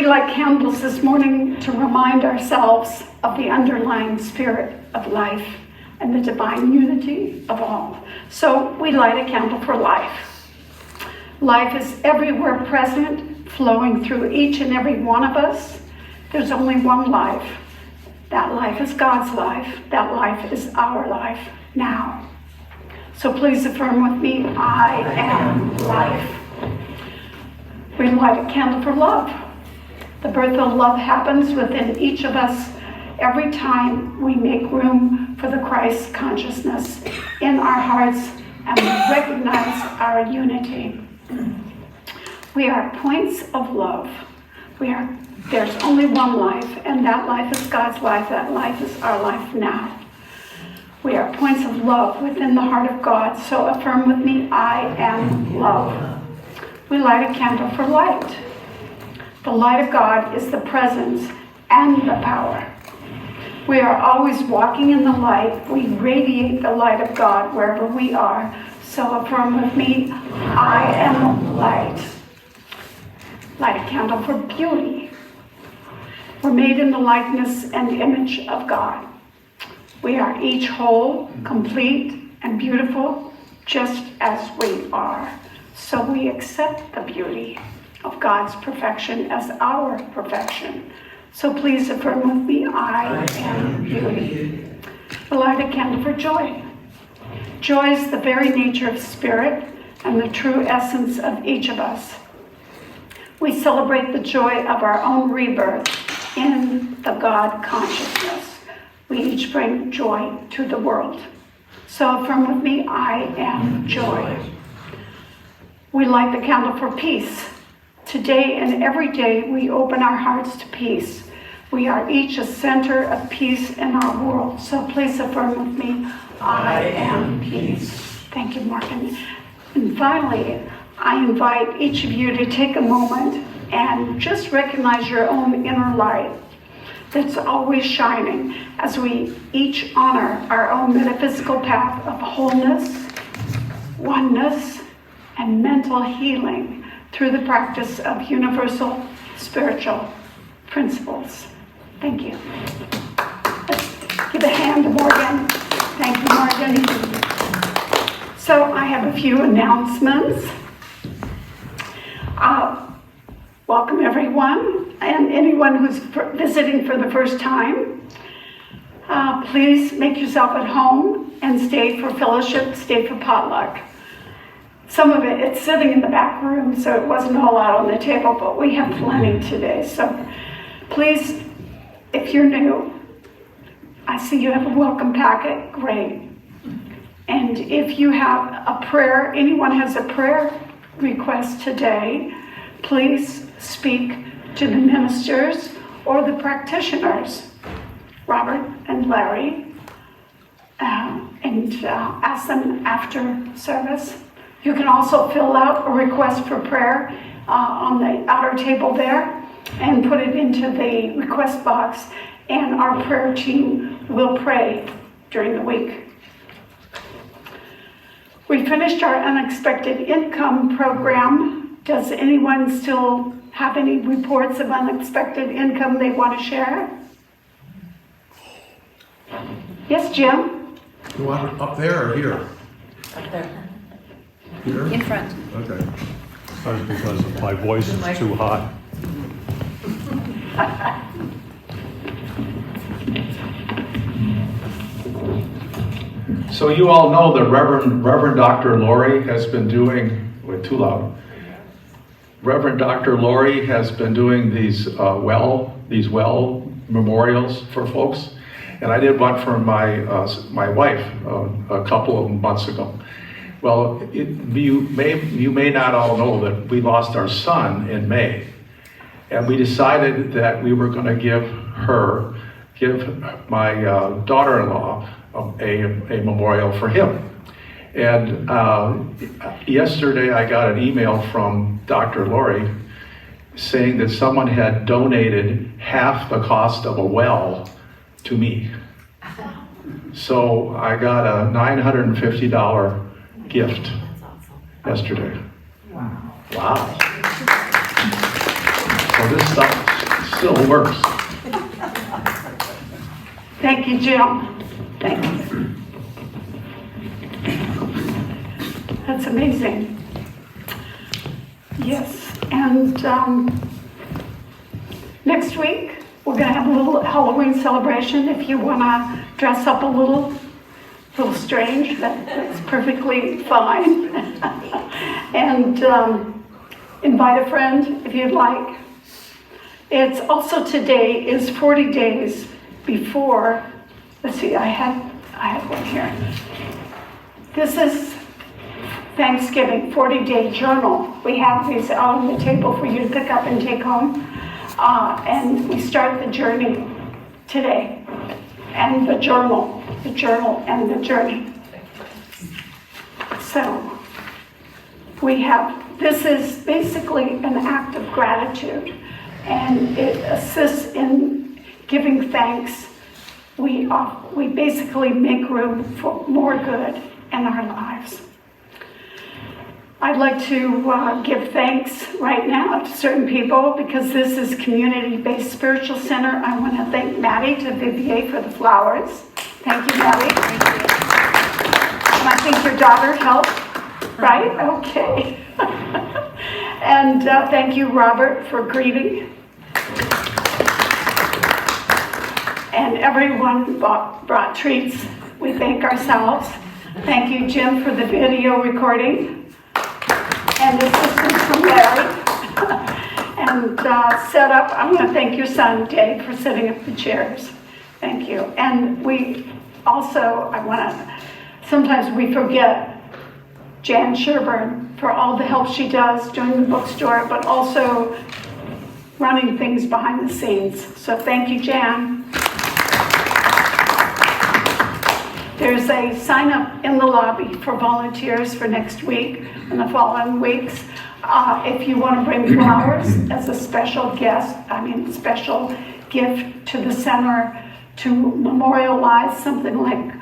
we light candles this morning to remind ourselves of the underlying spirit of life and the divine unity of all. So we light a candle for life. Life is everywhere present, flowing through each and every one of us. There's only one life. That life is God's life. That life is our life now. So please affirm with me, I am life. We light a candle for love. The birth of love happens within each of us every time we make room for the Christ consciousness in our hearts and we recognize our unity. We are points of love. There's only one life, and that life is God's life. That life is our life now. We are points of love within the heart of God. So affirm with me, I am love. We light a candle for light. The light of God is the presence and the power. We are always walking in the light. We radiate the light of God wherever we are. So affirm with me, I am light. Light a candle for beauty. We're made in the likeness and image of God. We are each whole, complete, and beautiful, just as we are. So we accept the beauty of God's perfection as our perfection. So please affirm with me, I am beauty. We light a candle for joy. Joy is the very nature of spirit and the true essence of each of us. We celebrate the joy of our own rebirth in the God consciousness. We each bring joy to the world. So affirm with me, I am joy. We light the candle for peace. Today and every day we open our hearts to peace. We are each a center of peace in our world. So please affirm with me, I am peace. Thank you, Morgan. And finally, I invite each of you to take a moment and just recognize your own inner light that's always shining as we each honor our own metaphysical path of wholeness, oneness, and mental healing through the practice of universal spiritual principles. Thank you. Let's give a hand to Morgan. Thank you, Morgan. So I have a few announcements. Welcome everyone, and anyone who's visiting for the first time. Please make yourself at home and stay for fellowship, stay for potluck. Some of it's sitting in the back room, so it wasn't all out on the table, but we have plenty today. So please, if you're new, I see you have a welcome packet, great. And if you have a prayer, anyone has a prayer request today, please speak to the ministers or the practitioners, Robert and Larry, and ask them after service. You can also fill out a request for prayer on the outer table there and put it into the request box, and our prayer team will pray during the week. We finished our unexpected income program. Does anyone still have any reports of unexpected income they want to share? Yes, Jim? You want it up there or here? Up there. Here? In front. Okay. That's because my voice is too high. So you all know that Reverend Dr. Lori has been doing, wait, too loud. Reverend Dr. Lori has been doing these well memorials for folks, and I did one for my wife a couple of months ago. Well, you may not all know that we lost our son in May, and we decided that we were going to give my daughter-in-law a memorial for him. And yesterday I got an email from Dr. Lori saying that someone had donated half the cost of a well to me. So I got a $950 gift yesterday. Wow. So this stuff Still works. Thank you, Jim. Thank you. That's amazing. Yes, and next week we're going to have a little Halloween celebration. If you want to dress up a little strange, that's perfectly fine. And invite a friend if you'd like. It's also today is 40 days before, let's see, I have one here. This is Thanksgiving 40-day journal. We have these out on the table for you to pick up and take home. And we start the journey today. And the journal and the journey. So we have, this is basically an act of gratitude, and it assists in giving thanks. We basically make room for more good in our lives. I'd like to give thanks right now to certain people because this is community-based spiritual center. I want to thank Maddie DuVivier for the flowers. Thank you, Maddie. Thank you. And I think your daughter helped, right? Okay. And thank you, Robert, for greeting. And everyone brought treats. We thank ourselves. Thank you, Jim, for the video recording. And assistance from Larry. And set up, I'm going to thank your son, Dave, for setting up the chairs. Thank you. And we also, sometimes we forget Jan Sherburne for all the help she does doing the bookstore, but also running things behind the scenes. So thank you, Jan. There's a sign up in the lobby for volunteers for next week and the following weeks. If you want to bring flowers as a special special gift to the center to memorialize something like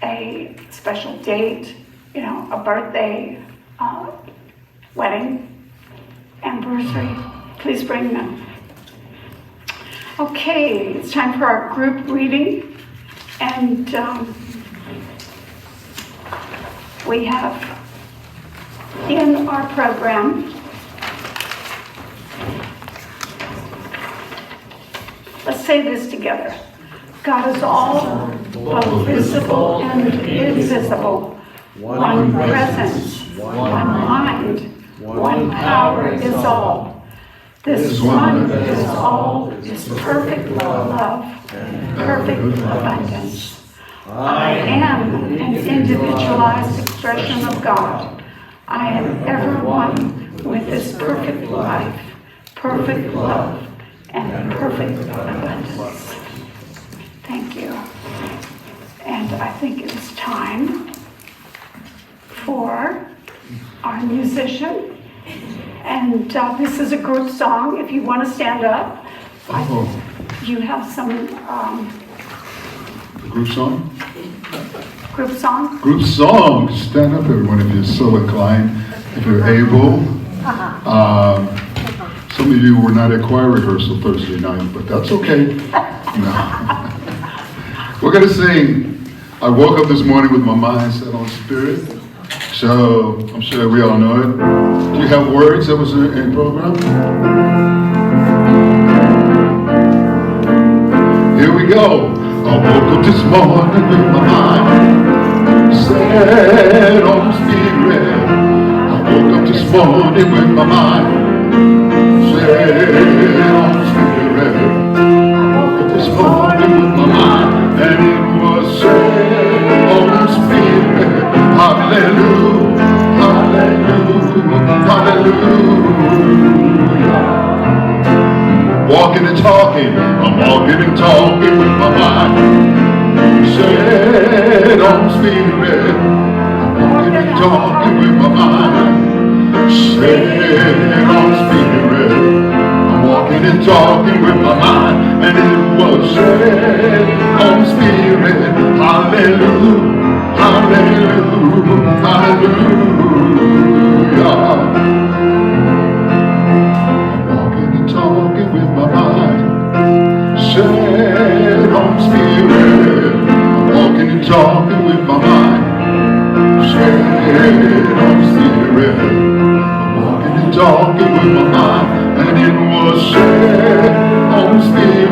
a special date, a birthday, wedding, anniversary, please bring them. Okay, it's time for our group reading. And we have in our program, let's say this together. God is all, both visible and invisible. One presence, one mind, one power is all. This one is all is perfect love, perfect abundance. I am an individualized expression of God. I am ever one with this perfect life, perfect love, and perfect abundance. Thank you. And I think it's time for our musician. And this is a group song. If you want to stand up, you have some... Group song? Group song? Group song. Stand up, everyone, if you're so inclined, if you're able. Some of you were not at choir rehearsal Thursday night, but that's okay. No. We're going to sing, I woke up this morning with my mind set on spirit. So, I'm sure we all know it. Do you have words that was in program? Here we go. I woke up this morning with my mind set on spirit. I woke up this morning with my mind set on spirit. I woke up this morning with my mind and it was set on spirit. Hallelujah, hallelujah, hallelujah. Walking and talking, I'm walking and talking with my mind set on spirit. I'm walking and talking with my mind set on spirit. I'm walking and talking with my mind and it was set on spirit. Hallelujah, hallelujah, hallelujah. Talking with my mind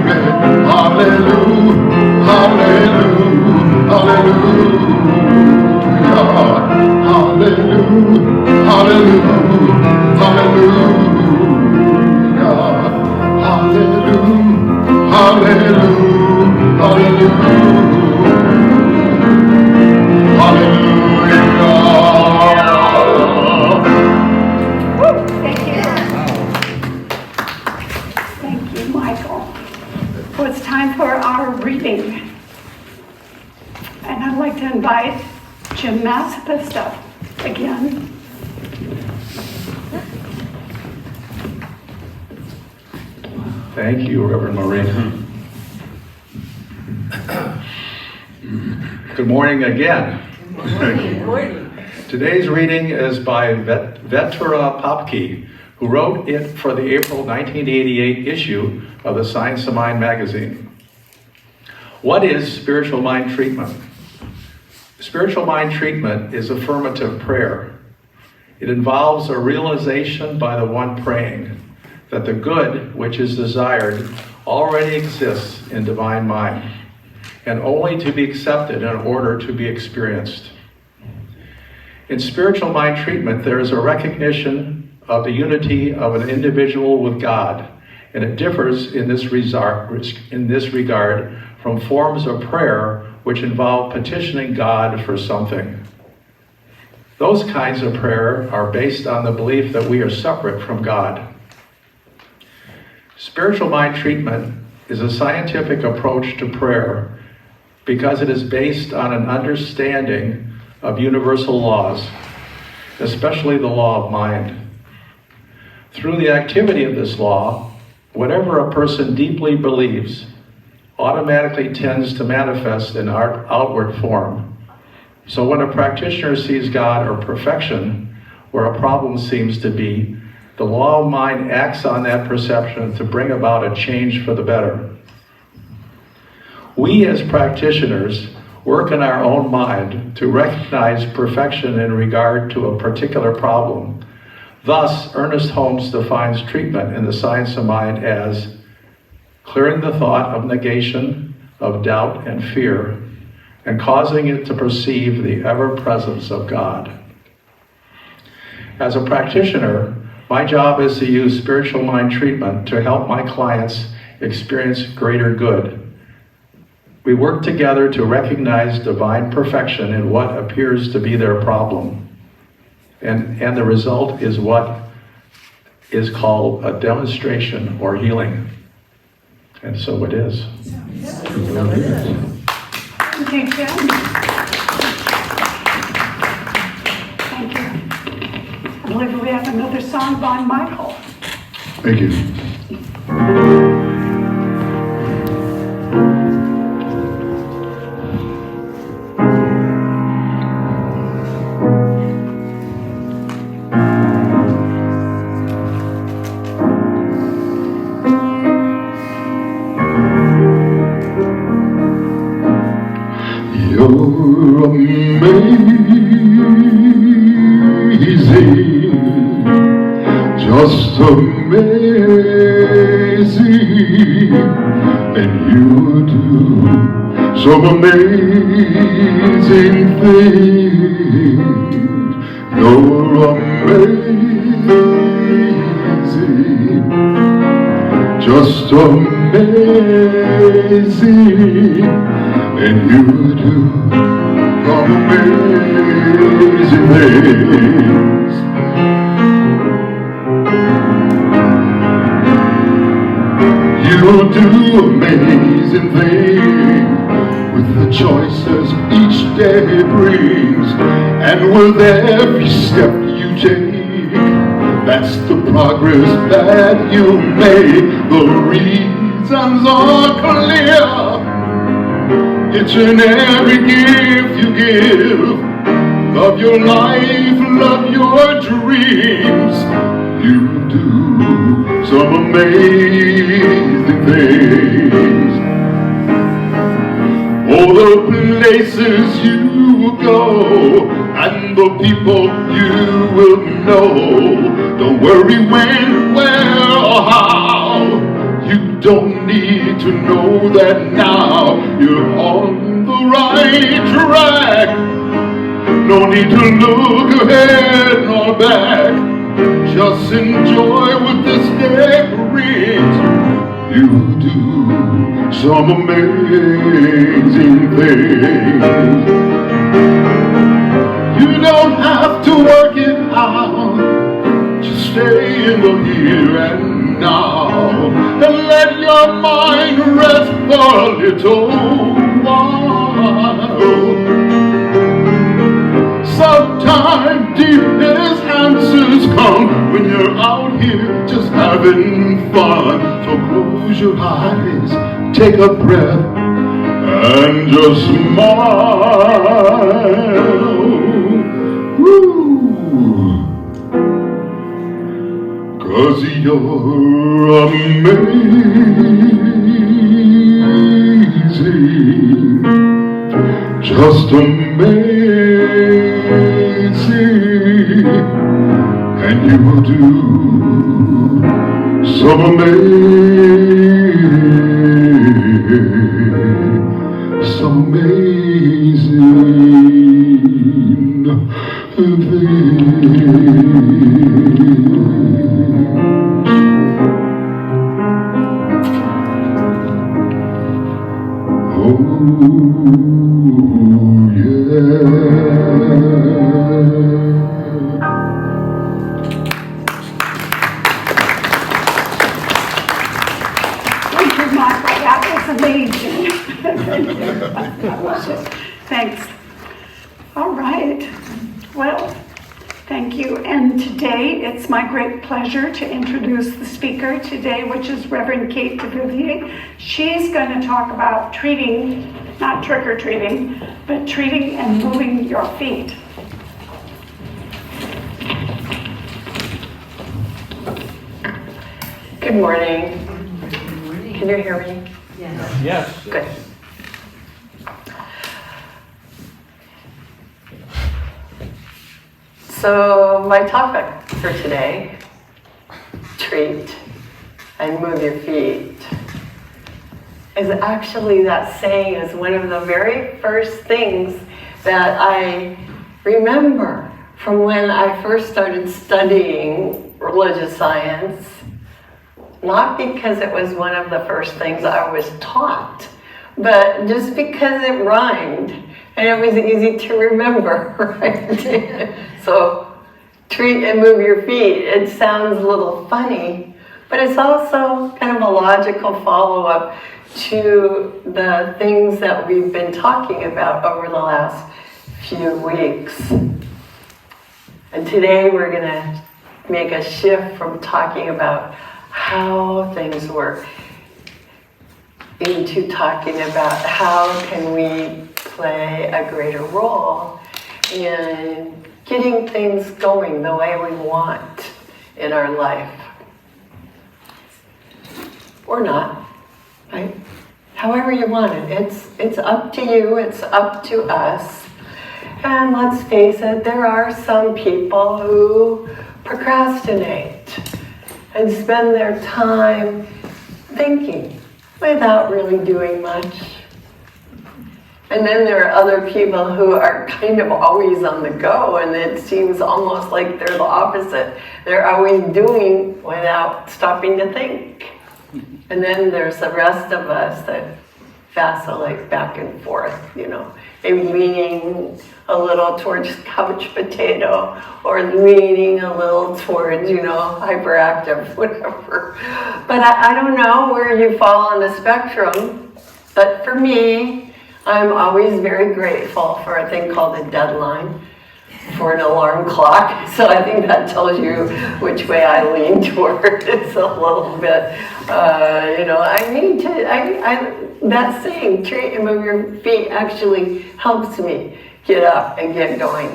Spirit. Hallelujah, hallelujah, hallelujah, hallelujah, hallelujah, hallelujah, hallelujah, hallelujah, hallelujah. Woo, thank you. Thank you, Michael. Well, it's time for our reading. And I'd like to invite Jim Massapist up again. Thank you, Reverend Maureen. Good morning again. Good morning. Today's reading is by Vetura Popke, who wrote it for the April 1988 issue of the Science of Mind magazine. What is spiritual mind treatment? Spiritual mind treatment is affirmative prayer. It involves a realization by the one praying that the good which is desired already exists in divine mind and only to be accepted in order to be experienced. In spiritual mind treatment, there is a recognition of the unity of an individual with God, and it differs in this regard from forms of prayer which involve petitioning God for something. Those kinds of prayer are based on the belief that we are separate from God. Spiritual mind treatment is a scientific approach to prayer because it is based on an understanding of universal laws, especially the law of mind. Through the activity of this law, whatever a person deeply believes automatically tends to manifest in outward form. So when a practitioner sees God or perfection where a problem seems to be, the law of mind acts on that perception to bring about a change for the better. We as practitioners work in our own mind to recognize perfection in regard to a particular problem. Thus, Ernest Holmes defines treatment in the Science of Mind as clearing the thought of negation, of doubt and fear, and causing it to perceive the ever-presence of God. As a practitioner, my job is to use spiritual mind treatment to help my clients experience greater good. We work together to recognize divine perfection in what appears to be their problem. And the result is what is called a demonstration or healing. And so it is. Okay, Jim. Thank you. I believe we have another song by Michael. Thank you. You're amazing, just amazing, and you do some amazing things. You're amazing, just amazing, and you do some amazing things. You do amazing things with the choices each day brings, and with every step you take, that's the progress that you make. The reasons are clear. It's in every gift you give. Love your life, love your dreams. You do some amazing things. Oh, the places you go and the people you will know. Don't worry when, where, or how. You don't need to know that now you're on the right track. No need to look ahead nor back. Just enjoy what this day brings. You do some amazing things. You don't have to work it out. Just stay in the here and now and let your mind rest for a little while. Sometimes deepest answers come when you're out here just having fun. So close your eyes, take a breath, and just smile. Woo! 'Cause you're amazing, just amazing, and you will do some amazing things. Oh, Thank you, Michael. That was amazing. I love it. Thanks. All right. Well, thank you. And today, it's my great pleasure to introduce the speaker today, which is Reverend Kate DuVivier. She's going to talk about treating, not trick-or-treating, but treating and moving your feet. Good morning. Can you hear me? Yes. Good. So my topic for today, treat and move your feet, is actually that saying is one of the very first things that I remember from when I first started studying religious science. Not because it was one of the first things I was taught, but just because it rhymed and it was easy to remember, right? So, treat and move your feet. It sounds a little funny, but it's also kind of a logical follow-up to the things that we've been talking about over the last few weeks. And today we're going to make a shift from talking about how things work into talking about how can we play a greater role in getting things going the way we want in our life. Or not, right? However you want it. It's up to you, it's up to us. And let's face it, there are some people who procrastinate and spend their time thinking without really doing much. And then there are other people who are kind of always on the go, and it seems almost like they're the opposite. They're always doing without stopping to think. And then there's the rest of us that vacillate back and forth, you know, maybe leaning a little towards couch potato or leaning a little towards, you know, hyperactive, whatever. But I don't know where you fall on the spectrum, but for me, I'm always very grateful for a thing called a deadline for an alarm clock. So I think that tells you which way I lean toward. It's a little bit, you know, I need to, that saying, treat and move your feet, actually helps me get up and get going.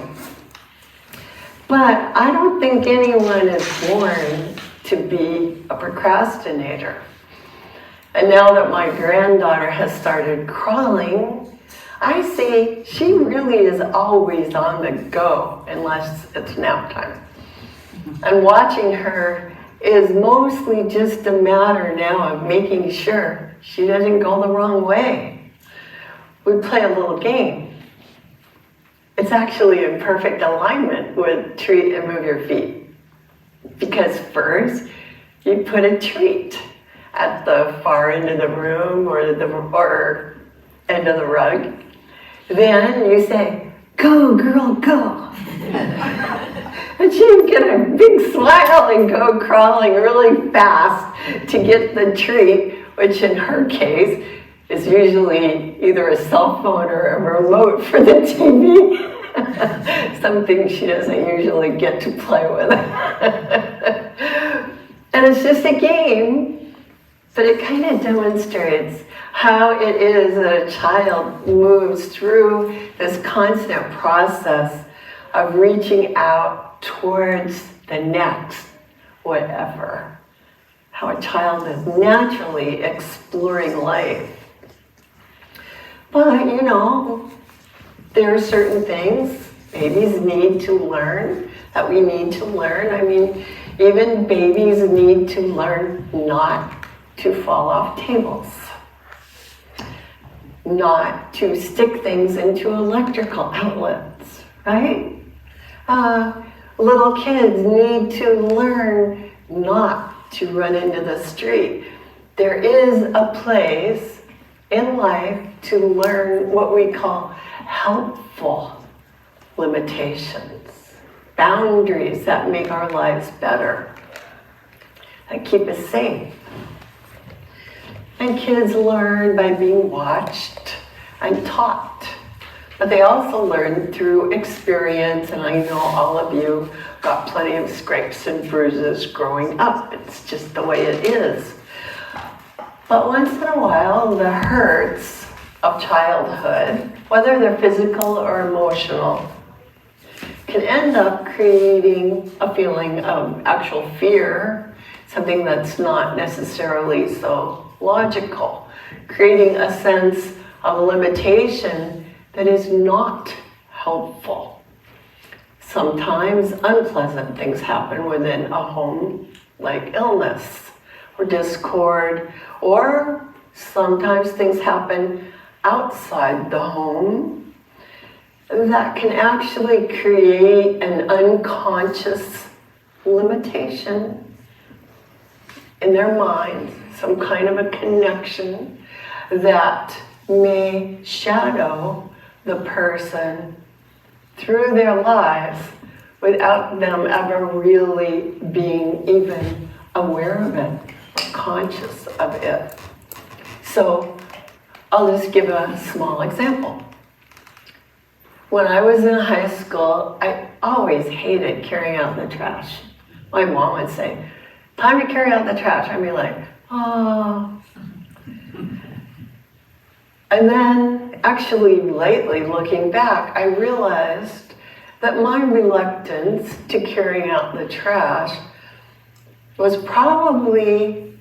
But I don't think anyone is born to be a procrastinator. And now that my granddaughter has started crawling, I see she really is always on the go unless it's nap time. And watching her is mostly just a matter now of making sure she doesn't go the wrong way. We play a little game. It's actually in perfect alignment with treat and move your feet. Because first, you put a treat at the far end of the room or end of the rug. Then you say, "Go, girl, go." And she'd get a big smile and go crawling really fast to get the treat, which in her case is usually either a cell phone or a remote for the TV. Something she doesn't usually get to play with. And it's just a game, but it kind of demonstrates how it is that a child moves through this constant process of reaching out towards the next whatever. How a child is naturally exploring life. But, you know, there are certain things babies need to learn, that we need to learn. I mean, even babies need to learn not to fall off tables, not to stick things into electrical outlets, right? Little kids need to learn not to run into the street. There is a place in life to learn what we call helpful limitations, boundaries that make our lives better, that keep us safe. And kids learn by being watched and taught. But they also learn through experience, and I know all of you got plenty of scrapes and bruises growing up. It's just the way it is. But once in a while, the hurts of childhood, whether they're physical or emotional, can end up creating a feeling of actual fear, something that's not necessarily so logical, creating a sense of limitation that is not helpful. Sometimes unpleasant things happen within a home, like illness or discord, or sometimes things happen outside the home that can actually create an unconscious limitation in their minds, some kind of a connection that may shadow the person through their lives without them ever really being even aware of it, conscious of it. So I'll just give a small example. When I was in high school, I always hated carrying out the trash. My mom would say, "Time to carry out the trash." I'd be like, "Oh." And then, actually lately, looking back, I realized that my reluctance to carrying out the trash was probably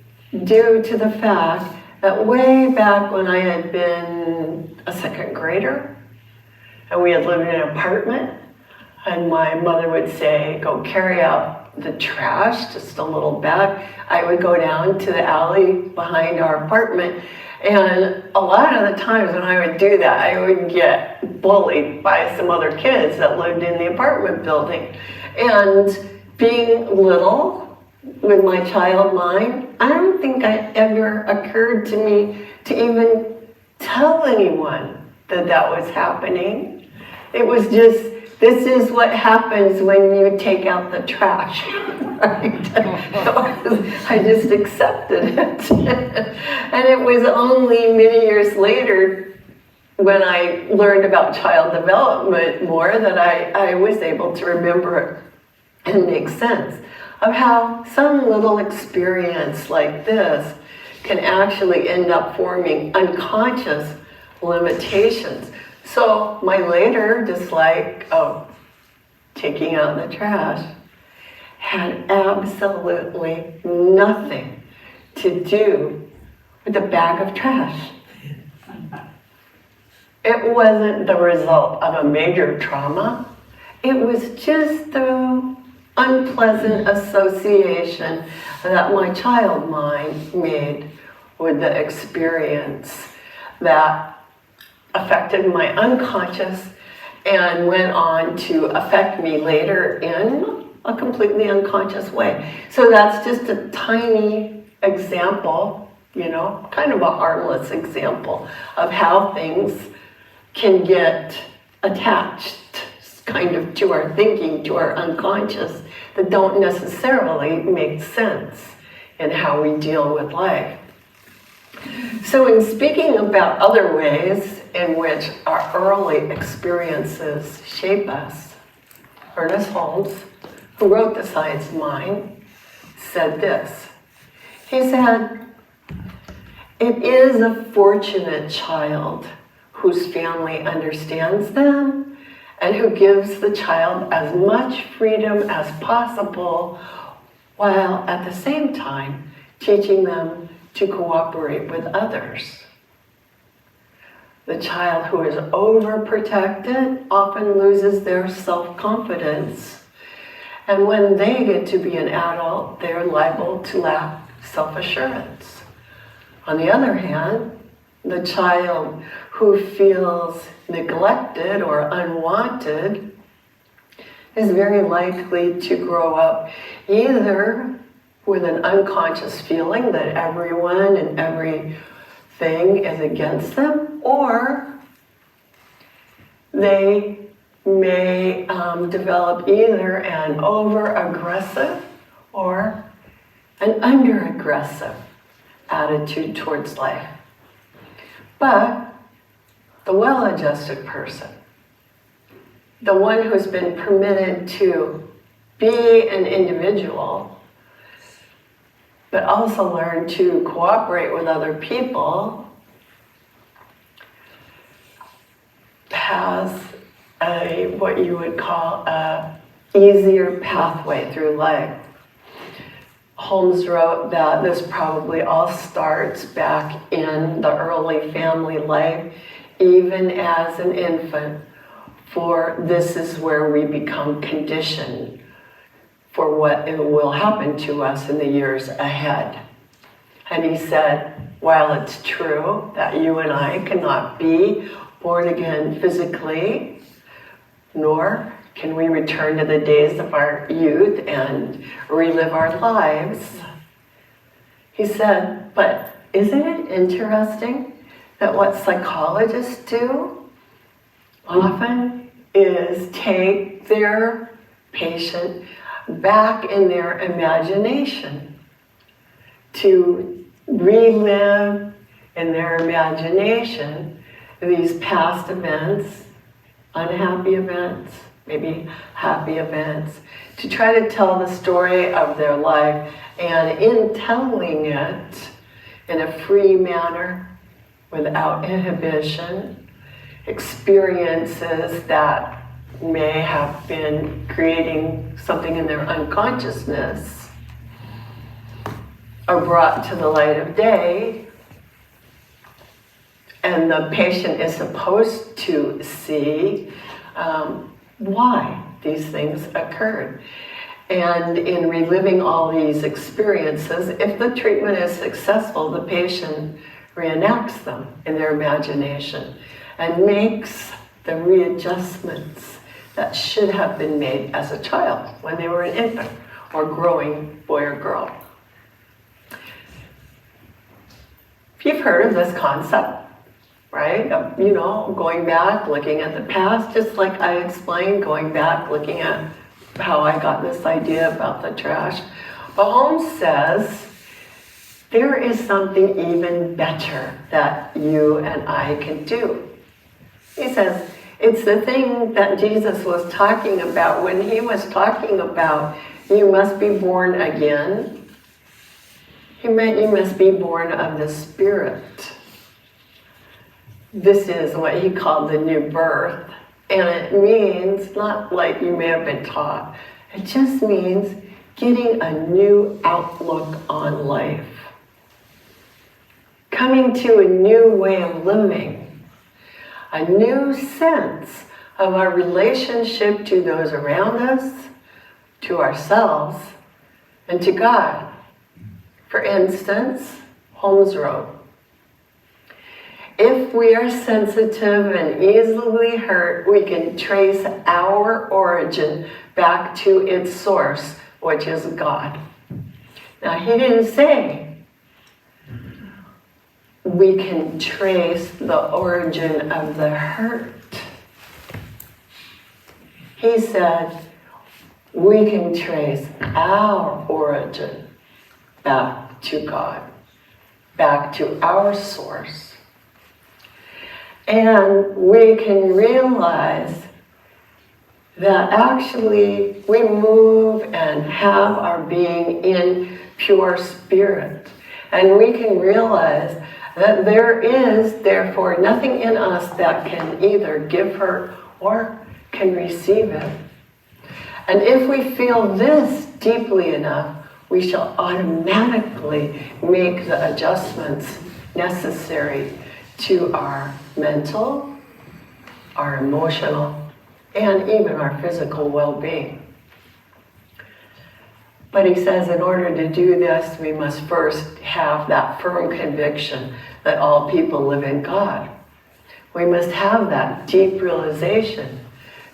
due to the fact that way back when I had been a second grader, and we had lived in an apartment, and my mother would say, "Go carry out the trash," just a little bag. I would go down to the alley behind our apartment, and a lot of the times when I would do that, I would get bullied by some other kids that lived in the apartment building. And being little, with my child mind, I don't think it ever occurred to me to even tell anyone that that was happening. It was just, this is what happens when you take out the trash, right? I just accepted it. And it was only many years later, when I learned about child development more, that I was able to remember it and make sense of how some little experience like this can actually end up forming unconscious limitations. So my later dislike of taking out the trash had absolutely nothing to do with the bag of trash. It wasn't the result of a major trauma. It was just the unpleasant association that my child mind made with the experience that affected my unconscious and went on to affect me later in a completely unconscious way. So that's just a tiny example, you know, kind of a harmless example of how things can get attached kind of to our thinking, to our unconscious, that don't necessarily make sense in how we deal with life. So in speaking about other ways in which our early experiences shape us, Ernest Holmes, who wrote The Science of Mind, said this. He said, "It is a fortunate child whose family understands them and who gives the child as much freedom as possible while at the same time teaching them to cooperate with others. The child who is overprotected often loses their self-confidence, and when they get to be an adult, they are liable to lack self-assurance. On the other hand, the child who feels neglected or unwanted is very likely to grow up either with an unconscious feeling that everyone and everything is against them, or they may develop either an over-aggressive or an under-aggressive attitude towards life. But the well-adjusted person, the one who's been permitted to be an individual, but also learn to cooperate with other people, has what you would call a easier pathway through life. Holmes wrote that this probably all starts back in the early family life, even as an infant, for this is where we become conditioned for what will happen to us in the years ahead. And he said, while it's true that you and I cannot be born again physically, nor can we return to the days of our youth and relive our lives, he said, but isn't it interesting that what psychologists do often is take their patient back in their imagination to relive in their imagination these past events, unhappy events, maybe happy events, to try to tell the story of their life, and in telling it in a free manner, without inhibition, experiences that may have been creating something in their unconsciousness are brought to the light of day, and the patient is supposed to see why these things occurred. And in reliving all these experiences, if the treatment is successful, the patient reenacts them in their imagination and makes the readjustments that should have been made as a child when they were an infant or growing boy or girl. You've heard of this concept, right? You know, going back, looking at the past, just like I explained, going back, looking at how I got this idea about the trash. But Holmes says, there is something even better that you and I can do. He says, it's the thing that Jesus was talking about when he was talking about you must be born again. He meant you must be born of the Spirit. This is what he called the new birth. And it means, not like you may have been taught, it just means getting a new outlook on life. Coming to a new way of living. A new sense of our relationship to those around us, to ourselves and to God. For instance, Holmes wrote, if we are sensitive and easily hurt, we can trace our origin back to its source, which is God. Now, he didn't say we can trace the origin of the hurt. He said we can trace our origin back to God, back to our source. And we can realize that actually we move and have our being in pure spirit. And we can realize that there is, therefore, nothing in us that can either give hurt or can receive it. And if we feel this deeply enough, we shall automatically make the adjustments necessary to our mental, our emotional, and even our physical well-being. But he says in order to do this, we must first have that firm conviction that all people live in God. We must have that deep realization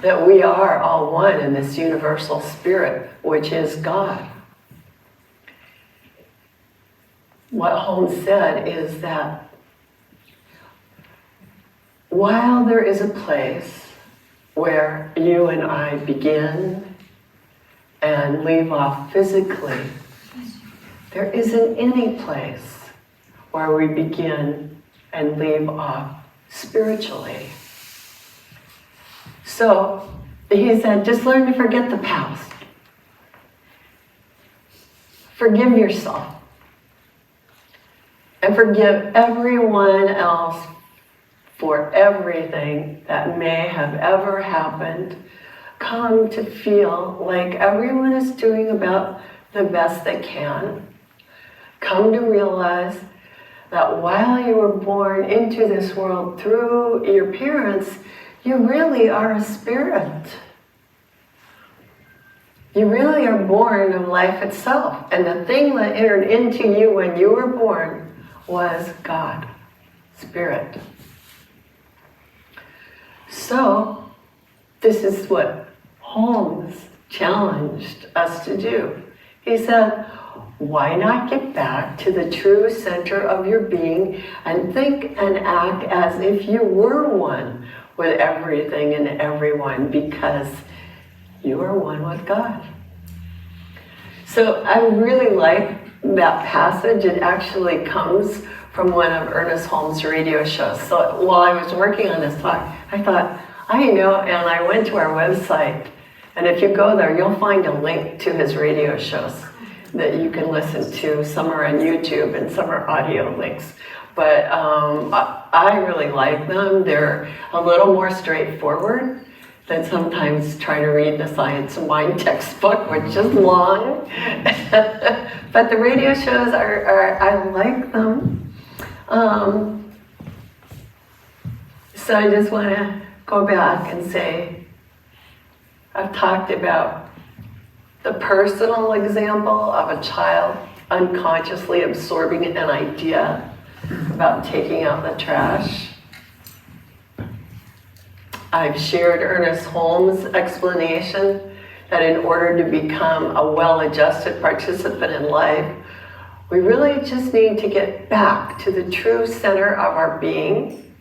that we are all one in this universal spirit, which is God. What Holmes said is that while there is a place where you and I begin and leave off physically, there isn't any place where we begin and leave off spiritually. So he said, just learn to forget the past. Forgive yourself. And forgive everyone else for everything that may have ever happened. Come to feel like everyone is doing about the best they can. Come to realize that while you were born into this world through your parents, you really are a spirit. You really are born of life itself. And the thing that entered into you when you were born was God, Spirit. So, this is what Holmes challenged us to do. He said, why not get back to the true center of your being and think and act as if you were one with everything and everyone, because you are one with God. So I really like that passage. It actually comes from one of Ernest Holmes' radio shows. So while I was working on this talk, I thought, I know, and I went to our website, and if you go there, you'll find a link to his radio shows that you can listen to. Some are on YouTube and some are audio links. But I really like them. They're a little more straightforward than sometimes trying to read the Science of Mind textbook, which is long. But the radio shows I like them. So I just want to go back and say, I've talked about the personal example of a child unconsciously absorbing an idea about taking out the trash. I've shared Ernest Holmes' explanation that in order to become a well-adjusted participant in life, we really just need to get back to the true center of our being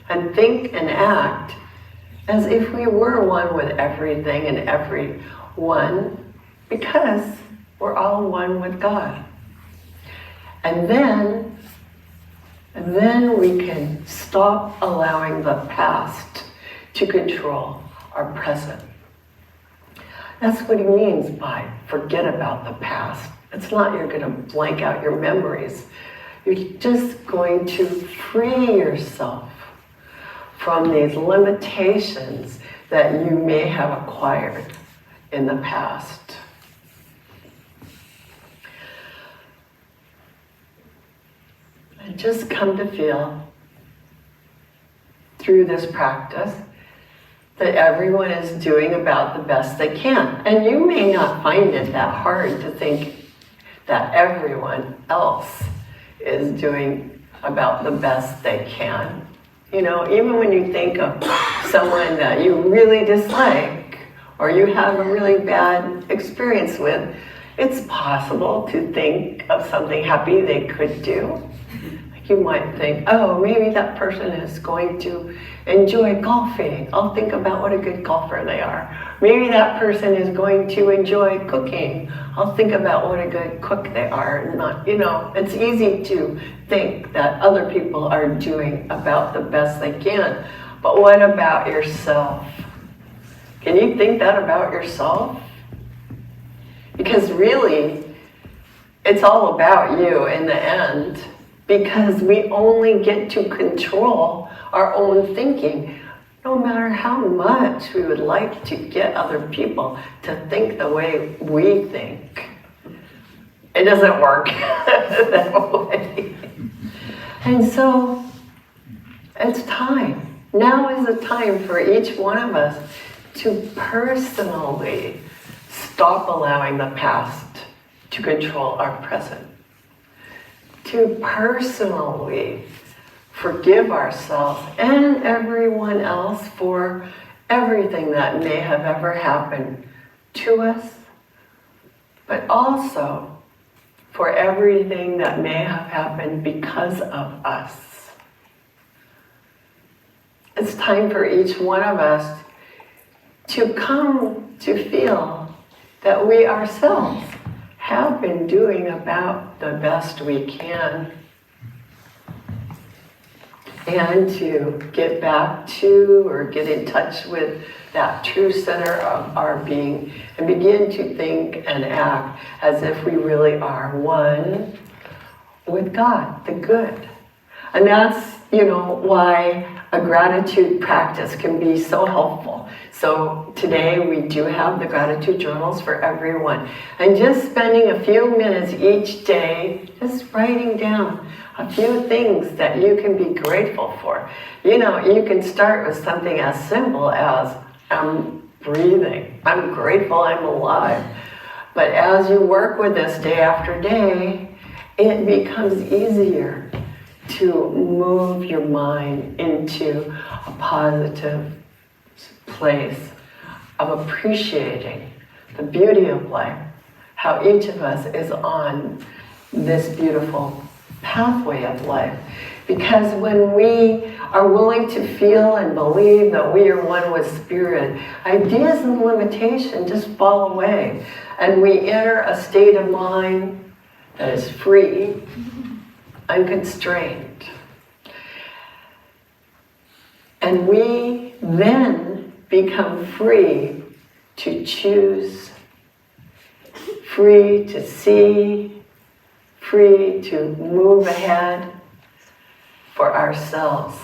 and think and act as if we were one with everything and everyone, because we're all one with God. And then we can stop allowing the past to control our present. That's what he means by forget about the past. It's not you're going to blank out your memories. You're just going to free yourself from these limitations that you may have acquired in the past. And just come to feel through this practice that everyone is doing about the best they can. And you may not find it that hard to think that everyone else is doing about the best they can. You know, even when you think of someone that you really dislike or you have a really bad experience with, it's possible to think of something happy they could do. Like you might think, oh, maybe that person is going to enjoy golfing. I'll think about what a good golfer they are. Maybe that person is going to enjoy cooking. I'll think about what a good cook they are. And not, you know, it's easy to think that other people are doing about the best they can. But what about yourself? Can you think that about yourself? Because really, it's all about you in the end, because we only get to control our own thinking, no matter how much we would like to get other people to think the way we think. It doesn't work that way. And so, it's time. Now is the time for each one of us to personally stop allowing the past to control our present. To personally forgive ourselves and everyone else for everything that may have ever happened to us, but also for everything that may have happened because of us. It's time for each one of us to come to feel that we ourselves have been doing about the best we can, and to get back to or get in touch with that true center of our being and begin to think and act as if we really are one with God, the good. And that's, you know, why a gratitude practice can be so helpful. So today we do have the gratitude journals for everyone. And just spending a few minutes each day, just writing down a few things that you can be grateful for. You know, you can start with something as simple as, I'm breathing. I'm grateful I'm alive. But as you work with this day after day, it becomes easier to move your mind into a positive place of appreciating the beauty of life, how each of us is on this beautiful pathway of life. Because when we are willing to feel and believe that we are one with Spirit, ideas and limitation just fall away. And we enter a state of mind that is free, unconstrained. And we then become free to choose, free to see, free to move ahead for ourselves,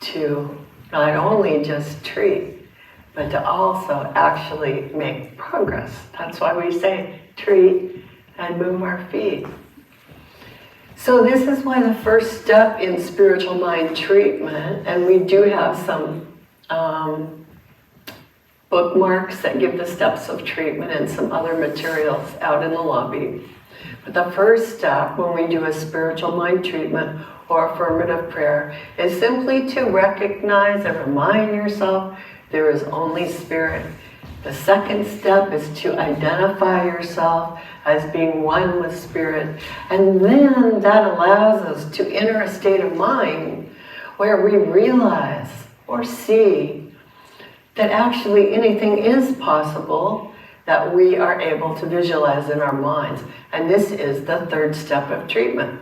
to not only just treat, but to also actually make progress. That's why we say treat and move our feet. So this is why the first step in spiritual mind treatment, and we do have some bookmarks that give the steps of treatment and some other materials out in the lobby. But the first step when we do a spiritual mind treatment or affirmative prayer is simply to recognize and remind yourself there is only Spirit. The second step is to identify yourself as being one with Spirit. And then that allows us to enter a state of mind where we realize or see that actually anything is possible that we are able to visualize in our minds. And this is the third step of treatment.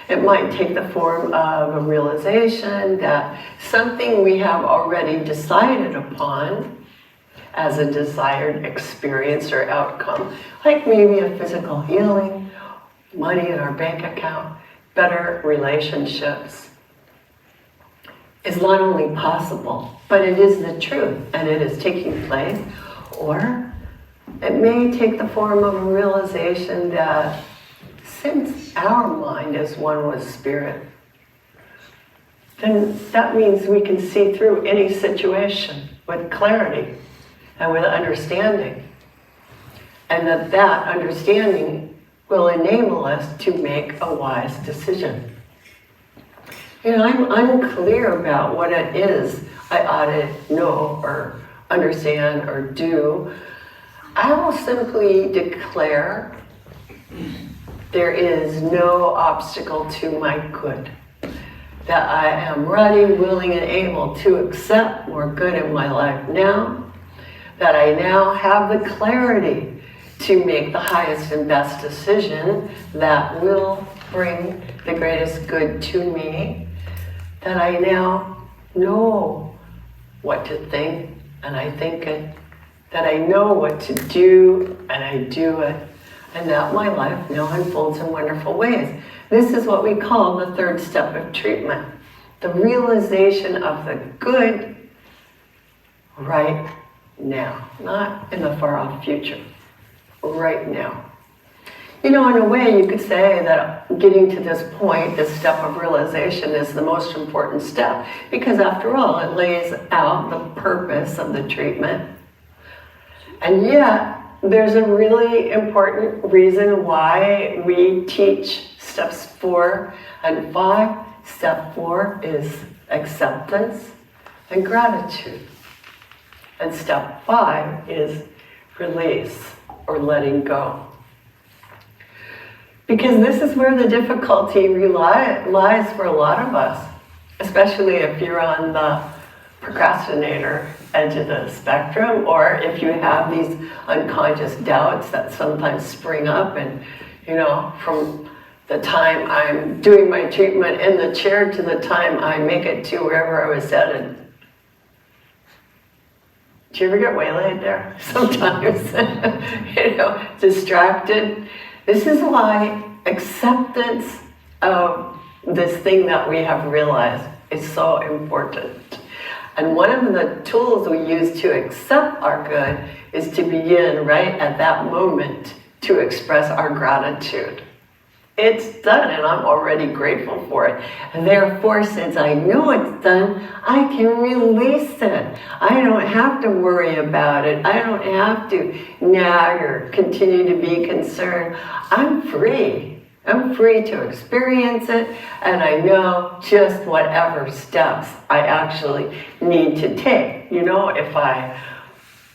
It might take the form of a realization that something we have already decided upon as a desired experience or outcome, like maybe a physical healing, money in our bank account, better relationships, is not only possible, but it is the truth and it is taking place. Or it may take the form of a realization that since our mind is one with Spirit, then that means we can see through any situation with clarity and with understanding. And that understanding will enable us to make a wise decision. I'm unclear about what it is I ought to know or understand or do. I will simply declare there is no obstacle to my good. That I am ready, willing, and able to accept more good in my life now. That I now have the clarity to make the highest and best decision that will bring the greatest good to me. That I now know what to think, and I think it. That I know what to do, and I do it. And that my life now unfolds in wonderful ways. This is what we call the third step of treatment. The realization of the good right now. Not in the far off future. Right now. In a way you could say that getting to this point, this step of realization, is the most important step. Because after all, it lays out the purpose of the treatment. And yet, there's a really important reason why we teach steps 4 and 5. Step 4 is acceptance and gratitude. And step 5 is release or letting go. Because this is where the difficulty lies for a lot of us, especially if you're on the procrastinator edge of the spectrum, or if you have these unconscious doubts that sometimes spring up, and from the time I'm doing my treatment in the chair to the time I make it to wherever I was headed. Do you ever get waylaid there? Sometimes, distracted. This is why acceptance of this thing that we have realized is so important. And one of the tools we use to accept our good is to begin right at that moment to express our gratitude. It's done, and I'm already grateful for it. And therefore, since I know it's done, I can release it. I don't have to worry about it. I don't have to nag or continue to be concerned. I'm free. I'm free to experience it, and I know just whatever steps I actually need to take. If I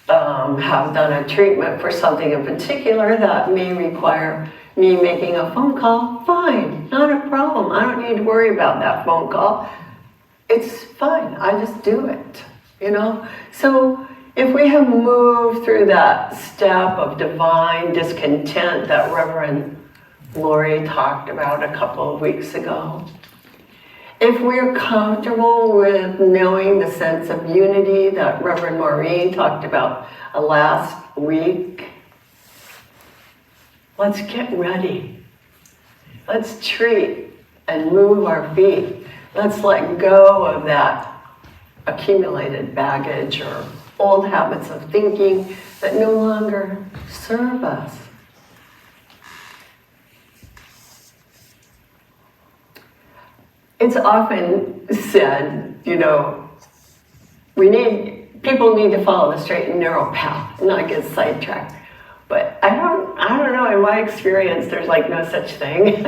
have done a treatment for something in particular that may require me making a phone call, fine, not a problem. I don't need to worry about that phone call. It's fine, I just do it, So if we have moved through that step of divine discontent that Reverend Lori talked about a couple of weeks ago, if we're comfortable with knowing the sense of unity that Reverend Maureen talked about last week, let's get ready. Let's treat and move our feet. Let's let go of that accumulated baggage or old habits of thinking that no longer serve us. It's often said, people need to follow the straight and narrow path, not get sidetracked. But I don't know, in my experience, there's no such thing.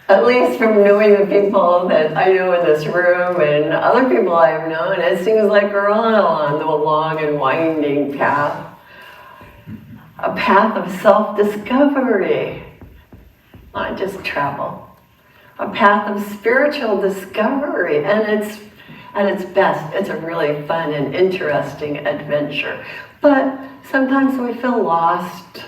At least from knowing the people that I know in this room and other people I have known, it seems like we're all on the long and winding path. A path of self-discovery, not just travel. A path of spiritual discovery, and at its best, it's a really fun and interesting adventure. But sometimes we feel lost.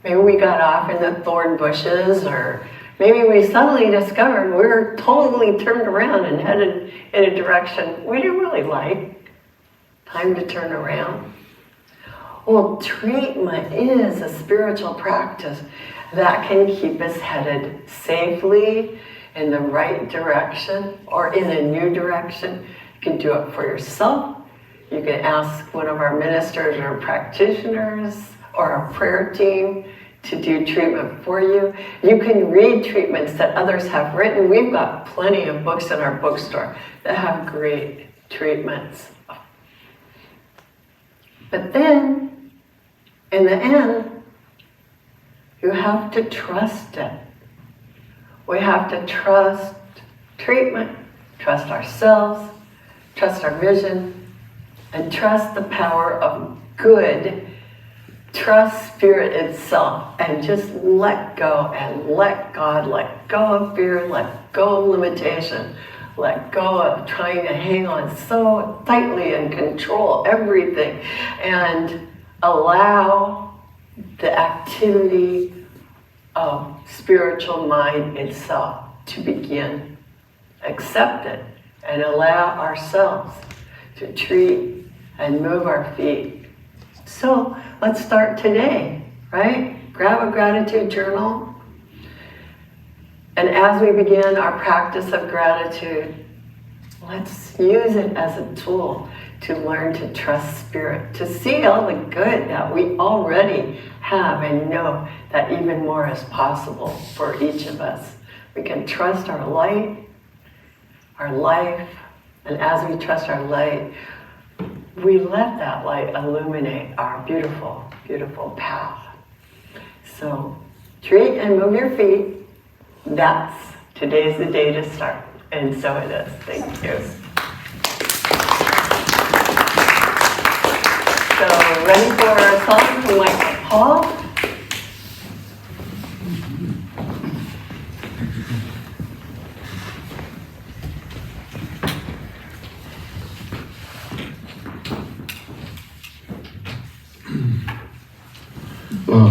Maybe we got off in the thorn bushes, or maybe we suddenly discovered we were totally turned around and headed in a direction we didn't really like. Time to turn around. Well, treatment is a spiritual practice that can keep us headed safely in the right direction or in a new direction. You can do it for yourself. You can ask one of our ministers or practitioners or our prayer team to do treatment for you. You can read treatments that others have written. We've got plenty of books in our bookstore that have great treatments. But then, in the end, you have to trust it. We have to trust treatment, trust ourselves, trust our vision, and trust the power of good. Trust Spirit itself and just let go and let God, let go of fear, let go of limitation, let go of trying to hang on so tightly and control everything, and allow the activity of spiritual mind itself to begin. Accept it and allow ourselves to treat and move our feet. So let's start today, right? Grab a gratitude journal. And as we begin our practice of gratitude, let's use it as a tool to learn to trust Spirit, to see all the good that we already have and know that even more is possible for each of us. We can trust our light, our life, and as we trust our light, we let that light illuminate our beautiful, beautiful path. So treat and move your feet. Today's the day to start. And so it is. Thank you. So ready for a song from Michael Paul?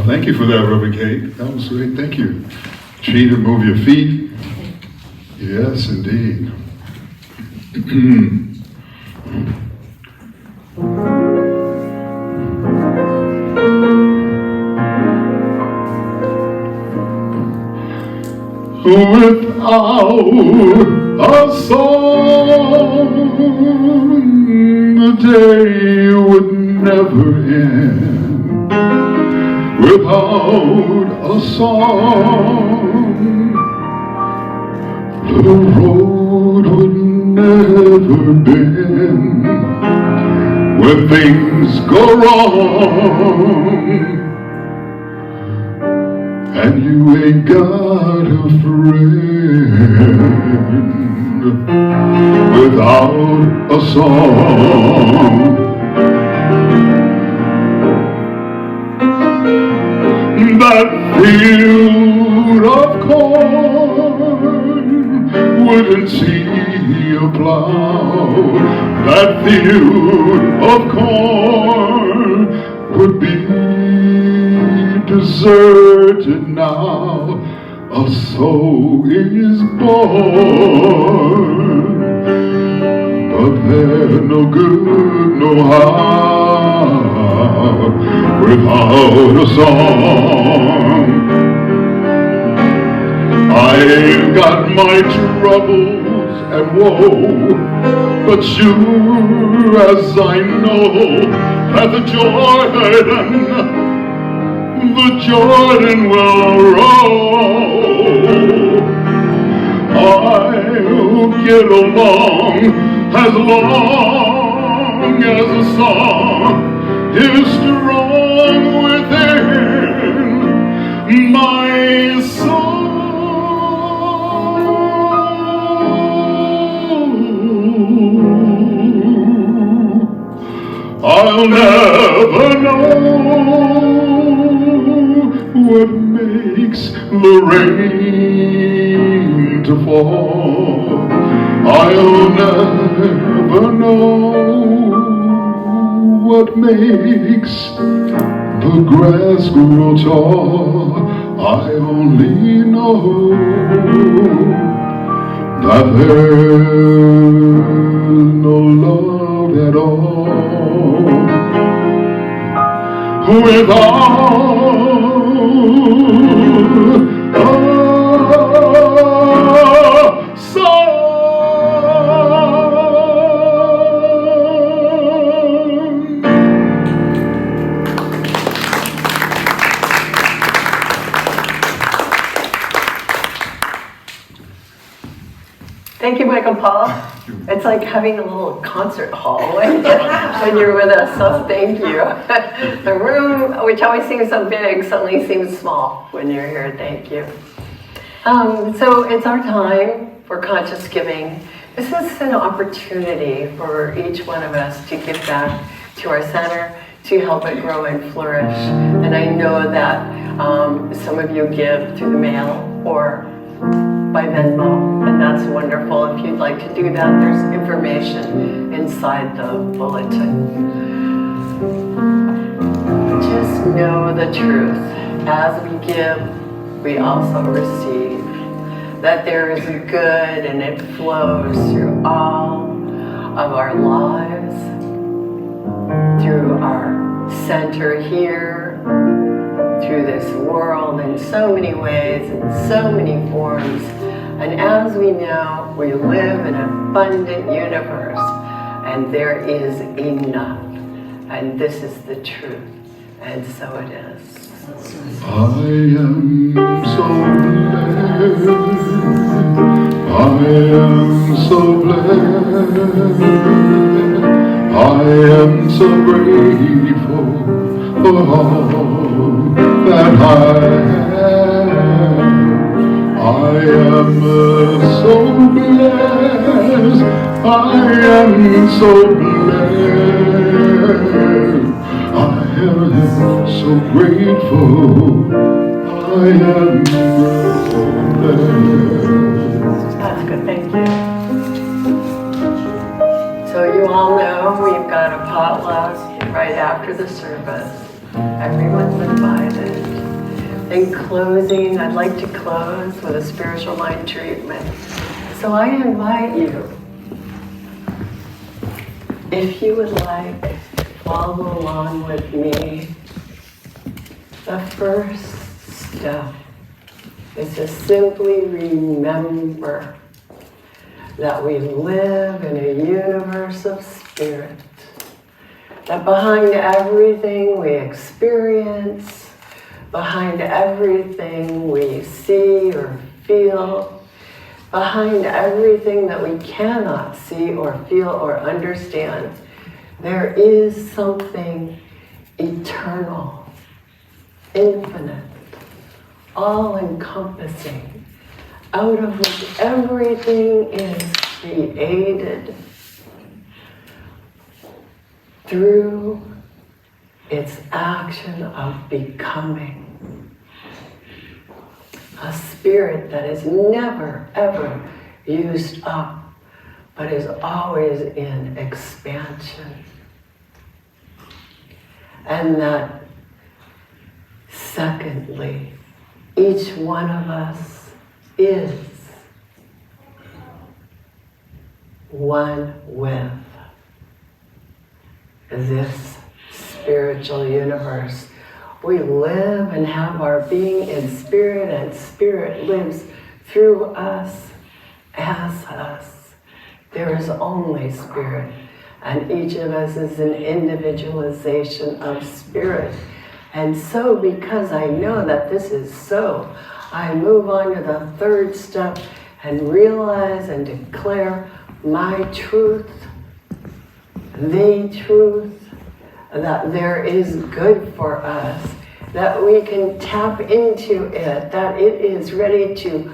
Thank you for that, Reverend Kate. That was great. Thank you. Treat and move your feet. Yes, indeed. Without a song, the day would never end. Without a song, the road would never bend. When things go wrong and you ain't got a friend, without a song, that field of corn wouldn't see a plow. That field of corn would be deserted now. A soul is born, but they're no good, no how, without a song. I've got my troubles and woe, but sure as I know that the Jordan will roll, I'll get along as long as the song is strong within my soul. I'll never know what makes the rain to fall. I'll never know what makes the grass grow tall. I only know that there's no love at all without a song. Thank you, Michael Paul. It's like having a little concert hall when you're with us, so thank you. The room, which always seems so big, suddenly seems small when you're here. Thank you. So it's our time for conscious giving. This is an opportunity for each one of us to give back to our center, to help it grow and flourish. And I know that some of you give through the mail or by Venmo, and that's wonderful. If you'd like to do that, there's information inside the bulletin. Just know the truth. As we give, we also receive. That there is good and it flows through all of our lives, through our center here, through this world in so many ways, in so many forms. And as we know, we live in an abundant universe, and there is enough. And this is the truth, and so it is. I am so blessed. I am so blessed. I am so grateful for all that I have. I am so blessed. I am so blessed. I am so grateful. I am blessed. That's good, thank you. So you all know we've got a potluck right after the service. Everyone's invited. In closing, I'd like to close with a spiritual mind treatment. So I invite you, if you would like, follow along with me. The first step is to simply remember that we live in a universe of spirit. That behind everything we experience, behind everything we see or feel, behind everything that we cannot see or feel or understand, there is something eternal, infinite, all-encompassing, out of which everything is created through its action of becoming. A spirit that is never, ever used up, but is always in expansion. And that, secondly, each one of us is one with this spiritual universe. We live and have our being in spirit, and spirit lives through us, as us. There is only spirit, and each of us is an individualization of spirit. And so, because I know that this is so, I move on to the third step and realize and declare my truth, the truth, that there is good for us, that we can tap into it, that it is ready to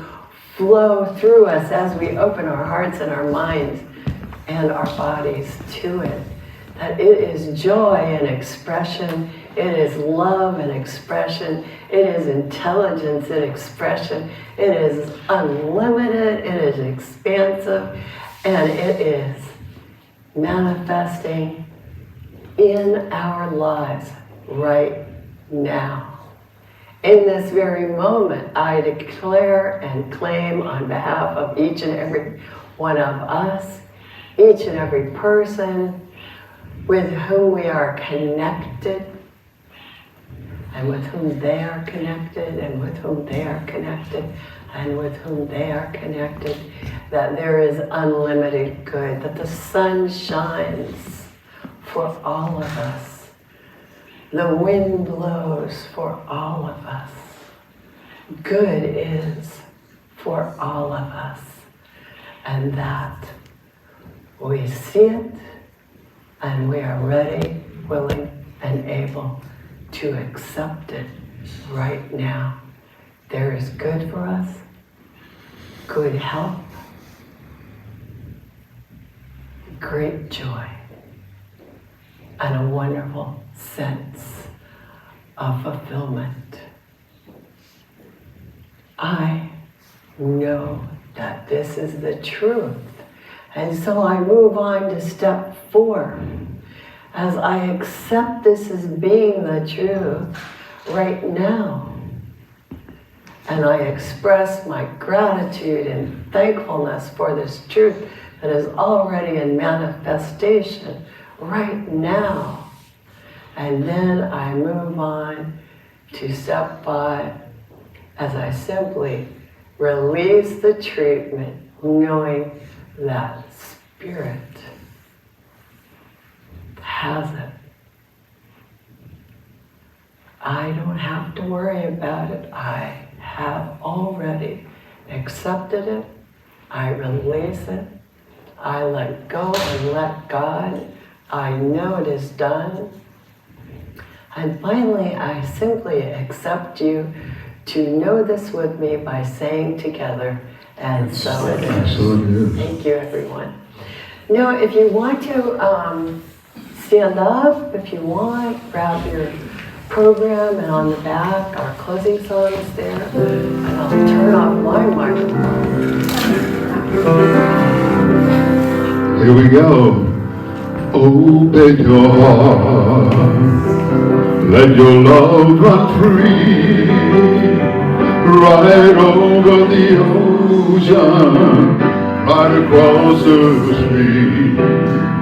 flow through us as we open our hearts and our minds and our bodies to it, that it is joy and expression, it is love and expression, it is intelligence and expression, it is unlimited, it is expansive, and it is manifesting in our lives right now. In this very moment, I declare and claim on behalf of each and every one of us, each and every person with whom we are connected, and with whom they are connected, and with whom they are connected, and with whom they are connected, that there is unlimited good, that the sun shines for all of us. The wind blows for all of us. Good is for all of us. and that we see it and we are ready, willing, and able to accept it right now. There is good for us, good health, great joy, and a wonderful sense of fulfillment. I know that this is the truth. And so I move on to step 4. As I accept this as being the truth right now, and I express my gratitude and thankfulness for this truth that is already in manifestation right now. And then I move on to step 5 as I simply release the treatment, knowing that Spirit has it. I don't have to worry about it. I have already accepted it. I release it. I let go and let God. I know it is done. And finally, I simply accept you to know this with me by saying together, and so it is. Thank you, everyone. Now, if you want to stand up, if you want, grab your program, and on the back, our closing song is there, and I'll turn off my microphone. Here we go. Open your heart. Let your love run free. Right over the ocean, right across the street.